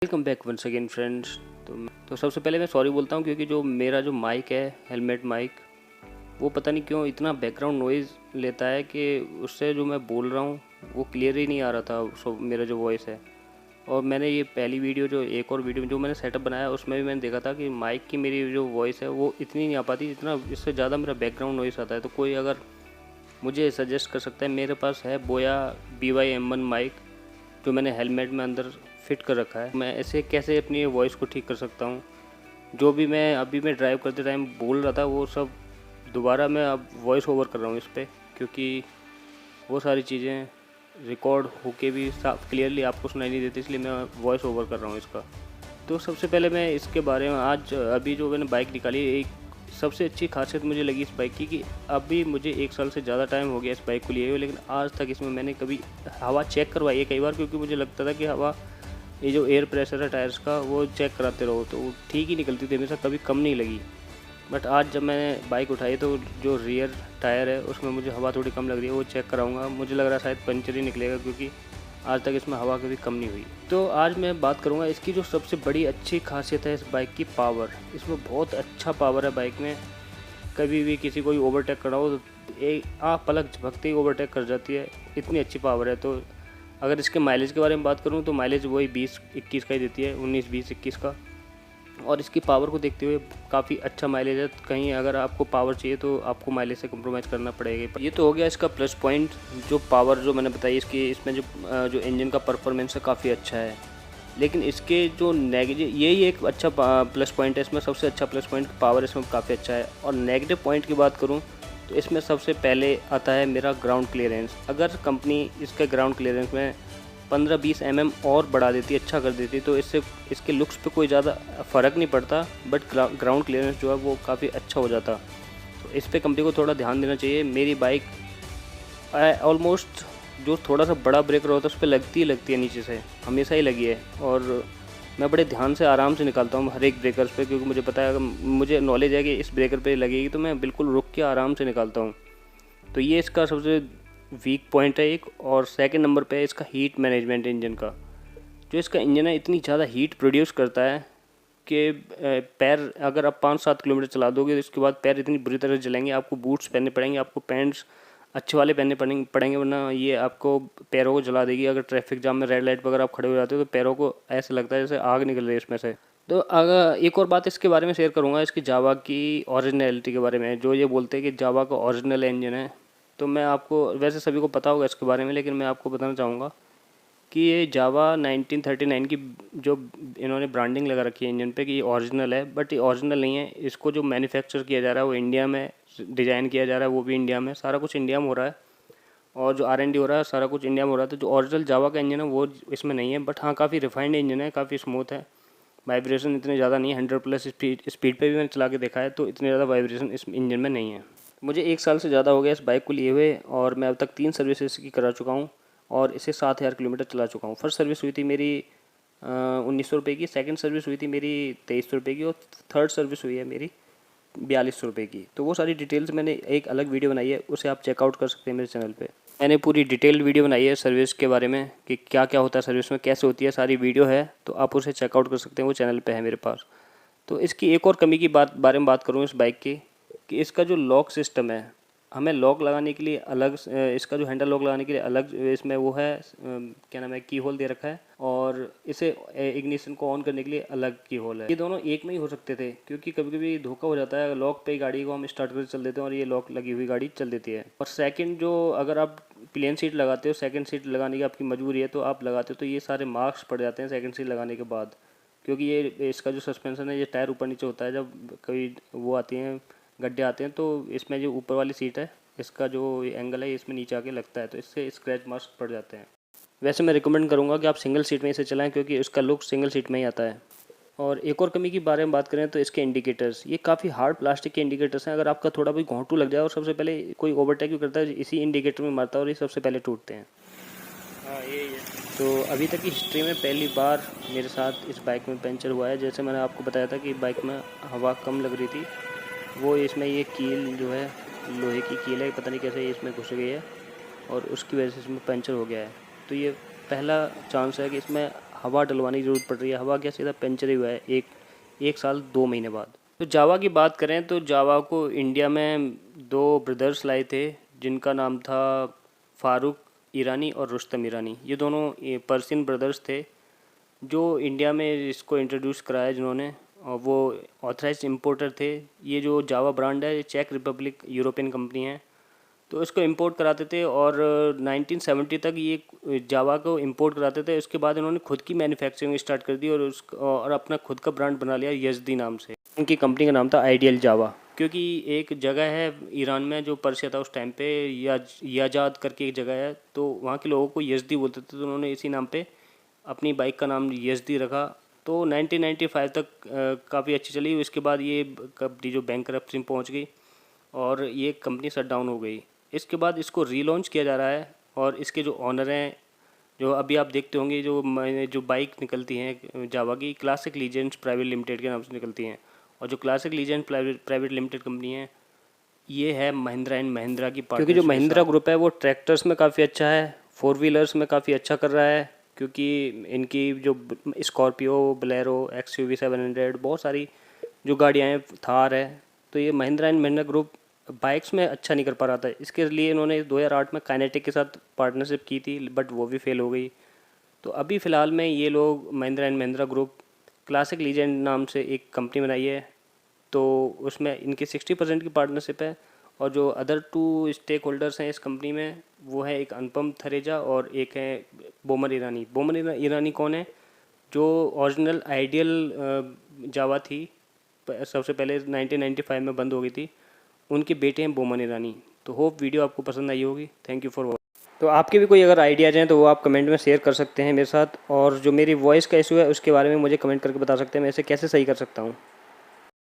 Welcome back once again friends. तो सबसे पहले मैं सॉरी बोलता हूँ क्योंकि जो मेरा जो माइक है, हेलमेट माइक, वो पता नहीं क्यों इतना बैकग्राउंड नॉइज़ लेता है कि उससे जो मैं बोल रहा हूँ वो क्लियर ही नहीं आ रहा था। सो मेरा जो वॉइस है, और मैंने ये पहली वीडियो जो एक और वीडियो जो मैंने सेटअप बनाया उसमें भी मैंने देखा था कि माइक की मेरी जो वॉइस है वो इतनी नहीं आ पाती जितना इससे ज़्यादा मेरा बैकग्राउंड नॉइज़ आता है। तो कोई अगर मुझे सजेस्ट कर सकता है, मेरे पास है बोया BY-M1 माइक जो मैंने हेलमेट में अंदर फिट कर रखा है। मैं ऐसे कैसे अपनी वॉइस को ठीक कर सकता हूँ? जो भी मैं ड्राइव करते टाइम बोल रहा था वो सब दोबारा मैं अब वॉइस ओवर कर रहा हूँ इस पर, क्योंकि वो सारी चीज़ें रिकॉर्ड होके भी साफ क्लियरली आपको सुनाई नहीं देती, इसलिए मैं वॉइस ओवर कर रहा हूँ इसका। तो सबसे पहले मैं इसके बारे में आज अभी जो मैंने बाइक निकाली, एक सबसे अच्छी खासियत मुझे लगी इस बाइक की कि अभी मुझे 1 साल से ज़्यादा टाइम हो गया इस बाइक को लिए हुए, लेकिन आज तक इसमें मैंने कभी हवा चेक करवाई है कई बार, क्योंकि मुझे लगता था कि हवा, ये जो एयर प्रेशर है टायर्स का, वो चेक कराते रहो तो वो ठीक ही निकलती थी, हमेशा कभी कम नहीं लगी। बट आज जब मैंने बाइक उठाई तो जो रियर टायर है उसमें मुझे हवा थोड़ी कम लग रही है, वो चेक कराऊंगा। मुझे लग रहा है शायद पंचर ही निकलेगा, क्योंकि आज तक इसमें हवा कभी कम नहीं हुई। तो आज मैं बात करूंगा इसकी जो सबसे बड़ी अच्छी खासियत है इस बाइक की, पावर। इसमें बहुत अच्छा पावर है बाइक में। कभी भी किसी को ओवरटेक करा हो तो एक आप पलक झपकते ही ओवरटेक कर जाती है, इतनी अच्छी पावर है। तो अगर इसके माइलेज के बारे में बात करूं तो माइलेज वही 20-21 का ही देती है, 19-20-21 का। और इसकी पावर को देखते हुए काफ़ी अच्छा माइलेज है। कहीं अगर आपको पावर चाहिए तो आपको माइलेज से कम्प्रोमाइज़ करना पड़ेगा। ये तो हो गया इसका प्लस पॉइंट, जो पावर जो मैंने बताई इसकी, इसमें जो इंजन का परफॉर्मेंस है काफ़ी अच्छा है। लेकिन इसके जो नेगेटिव, यही एक अच्छा प्लस पॉइंट है इसमें, सबसे अच्छा प्लस पॉइंट पावर इसमें काफ़ी अच्छा है। और नेगेटिव पॉइंट की बात करूँ तो इसमें सबसे पहले आता है मेरा ग्राउंड क्लियरेंस। अगर कंपनी इसके ग्राउंड क्लियरेंस में 15-20 mm और बढ़ा देती, अच्छा कर देती, तो इससे इसके लुक्स पे कोई ज़्यादा फ़र्क नहीं पड़ता, बट ग्राउंड क्लियरेंस जो है वो काफ़ी अच्छा हो जाता। तो इस पे कंपनी को थोड़ा ध्यान देना चाहिए। मेरी बाइक ऑलमोस्ट जो थोड़ा सा बड़ा ब्रेकर होता है उस पर लगती है नीचे से, हमेशा ही लगी है। और मैं बड़े ध्यान से आराम से निकालता हूँ हर एक ब्रेकर पे, क्योंकि मुझे पता है, अगर मुझे नॉलेज है कि इस ब्रेकर पे लगेगी तो मैं बिल्कुल रुक के आराम से निकालता हूँ। तो ये इसका सबसे वीक पॉइंट है एक। और सेकंड नंबर पे है इसका हीट मैनेजमेंट इंजन का। जो इसका इंजन है इतनी ज़्यादा हीट प्रोड्यूस करता है कि पैर, अगर आप 5-7 किलोमीटर चला दोगे तो इसके बाद पैर इतनी बुरी तरह जलेंगे। आपको बूट्स पहनने पड़ेंगे, आपको पैंट्स अच्छे वाले पहनने पड़ेंगे, वरना ये आपको पैरों को जला देगी। अगर ट्रैफिक जाम में रेड लाइट पर अगर आप खड़े हो जाते हो तो पैरों को ऐसे लगता है जैसे आग निकल रही है इसमें से। तो अगर एक और बात इसके बारे में शेयर करूँगा, इसकी जावा की ओरिजिनलिटी के बारे में। जो ये बोलते हैं कि जावा का ओरिजिनल इंजन है, तो मैं आपको, वैसे सभी को पता होगा इसके बारे में, लेकिन मैं आपको बताना चाहूँगा कि ये जावा 1939 की जो इन्होंने ब्रांडिंग लगा रखी है इंजन पे कि ये ओरिजिनल है, बट ये ओरिजिनल नहीं है। इसको जो मैन्युफैक्चर किया जा रहा है वो इंडिया में डिज़ाइन किया जा रहा है, वो भी इंडिया में, सारा कुछ इंडिया में हो रहा है। और जो R&D हो रहा है सारा कुछ इंडिया में हो रहा है। तो जो ओरिजिनल जावा का इंजन है वो इसमें नहीं है, बट हाँ काफ़ी रिफाइंड इंजन है, काफ़ी स्मूथ है। वाइब्रेशन इतने ज़्यादा नहीं है, 100+ स्पीड पे भी मैंने चला के देखा है तो इतने ज़्यादा वाइब्रेशन इस इंजन में नहीं है। मुझे 1 साल से ज़्यादा हो गया इस बाइक को लिए हुए, और मैं अब तक 3 सर्विस इसकी करा चुका हूँ और इसे 7,000 किलोमीटर चला चुका हूँ। फर्स्ट सर्विस हुई थी मेरी 1900 रुपये की, सेकंड सर्विस हुई थी मेरी 2300 रुपये की, और थर्ड सर्विस हुई है मेरी 4200 रुपये की। तो वो सारी डिटेल्स मैंने एक अलग वीडियो बनाई है, उसे आप चेकआउट कर सकते हैं मेरे चैनल पे। मैंने पूरी डिटेल्ड वीडियो बनाई है सर्विस के बारे में कि क्या क्या होता है सर्विस में, कैसे होती है, सारी वीडियो है, तो आप उसे चेकआउट कर सकते हैं, वो चैनल पे है मेरे पास। तो इसकी एक और कमी की बारे में बात करूँ इस बाइक की, कि इसका जो लॉक सिस्टम है, हमें लॉक लगाने के लिए अलग, इसका जो हैंडल लॉक लगाने के लिए अलग इसमें वो है, क्या नाम है, की होल दे रखा है। और इसे इग्निशन को ऑन करने के लिए अलग की होल है। ये दोनों एक में ही हो सकते थे, क्योंकि कभी कभी धोखा हो जाता है, लॉक पे गाड़ी को हम स्टार्ट करके चल देते हैं और ये लॉक लगी हुई गाड़ी चल देती है। और सेकंड, जो अगर आप प्लेन सीट लगाते हो, सेकंड सीट लगाने की आपकी मजबूरी है तो आप लगाते हो, तो ये सारे मार्क्स पड़ जाते हैं सेकंड सीट लगाने के बाद, क्योंकि ये इसका जो सस्पेंशन है ये टायर ऊपर नीचे होता है। जब कभी वो आती हैं, गड्ढे आते हैं, तो इसमें जो ऊपर वाली सीट है, इसका जो एंगल है इसमें नीचे आके लगता है, तो इससे स्क्रैच मार्क्स पड़ जाते हैं। वैसे मैं रिकमेंड करूँगा कि आप सिंगल सीट में इसे चलाएं, क्योंकि इसका लुक सिंगल सीट में ही आता है। और एक और कमी के बारे में बात करें तो इसके इंडिकेटर्स, ये काफ़ी हार्ड प्लास्टिक के इंडिकेटर्स हैं। अगर आपका थोड़ा भी घोंटू लग जाए और सबसे पहले कोई ओवरटेक भी करता है इसी इंडिकेटर में मारता है, और ये सबसे पहले टूटते हैं। हाँ यही है। तो अभी तक की हिस्ट्री में पहली बार मेरे साथ इस बाइक में पंचर हुआ है। जैसे मैंने आपको बताया था कि बाइक में हवा कम लग रही थी, वो इसमें ये कील जो है, लोहे की कील है, पता नहीं कैसे ये इसमें घुस गई है और उसकी वजह से इसमें पंचर हो गया है। तो ये पहला चांस है कि इसमें हवा डलवाने की ज़रूरत पड़ रही है। हवा क्या, सीधा पंचर ही हुआ है एक साल 2 महीने बाद। तो जावा की बात करें तो जावा को इंडिया में 2 ब्रदर्स लाए थे, जिनका नाम था फ़ारूक ईरानी और रुस्तम ईरानी। ये दोनों पर्शियन ब्रदर्स थे जो इंडिया में इसको इंट्रोड्यूस कराया जिन्होंने, और वो ऑथराइज्ड इंपोर्टर थे। ये जो जावा ब्रांड है, ये चेक रिपब्लिक यूरोपियन कंपनी है, तो इसको इंपोर्ट कराते थे और 1970 तक ये जावा को इंपोर्ट कराते थे। उसके बाद इन्होंने खुद की मैन्युफैक्चरिंग स्टार्ट कर दी और अपना खुद का ब्रांड बना लिया यजदी नाम से। इनकी कंपनी का नाम था आइडियल जावा, क्योंकि एक जगह है ईरान में जो पर्शिया था उस टाइम पे, याजाद करके एक जगह है, तो वहाँ के लोगों को यजदी बोलते थे, तो उन्होंने इसी नाम पे अपनी बाइक का नाम यजदी रखा। तो 1995 तक काफ़ी अच्छी चली। उसके बाद ये कंपनी जो बैंकरप्सी में पहुँच गई और ये कंपनी शट डाउन हो गई। इसके बाद इसको रीलॉन्च किया जा रहा है और इसके जो ऑनर हैं, जो अभी आप देखते होंगे, जो बाइक निकलती हैं जावा की, क्लासिक लीजेंड्स प्राइवेट लिमिटेड के नाम से निकलती हैं। और जो classic legend private limited company है, ये है महिंद्रा एंड महिंद्रा की पार्टनरशिप। क्योंकि जो महिंद्रा ग्रुप है वो ट्रैक्टर्स में काफ़ी अच्छा है, 4 व्हीलर्स में काफ़ी अच्छा कर रहा है, क्योंकि इनकी जो स्कॉर्पियो, बोलेरो, XUV 700, बहुत सारी जो गाड़ियाँ हैं, थार है, तो ये Mahindra and Mahindra group bikes में अच्छा नहीं कर पा रहा था। इसके लिए इन्होंने 2008 में काइनेटिक के साथ पार्टनरशिप की थी, बट वो भी फेल हो गई। तो अभी फ़िलहाल में ये लोग Mahindra and Mahindra group classic legend नाम से एक कंपनी बनाई है, तो उसमें इनकी 60% की पार्टनरशिप है। और जो अदर 2 स्टेक होल्डर्स हैं इस कंपनी में, वो है एक अनुपम थरेजा और एक है बोमन ईरानी। बोमन ईरानी कौन है? जो ओरिजिनल आइडियल जावा थी, सबसे पहले 1995 में बंद हो गई थी, उनके बेटे हैं बोमन ईरानी। तो होप वीडियो आपको पसंद आई होगी। Thank you for watching. तो आपके भी कोई अगर आइडियाज़ हैं तो वो आप कमेंट में शेयर कर सकते हैं मेरे साथ, और जो मेरी वॉइस का इशू है उसके बारे में मुझे कमेंट करके बता सकते हैं मैं इसे कैसे सही कर सकता हूँ।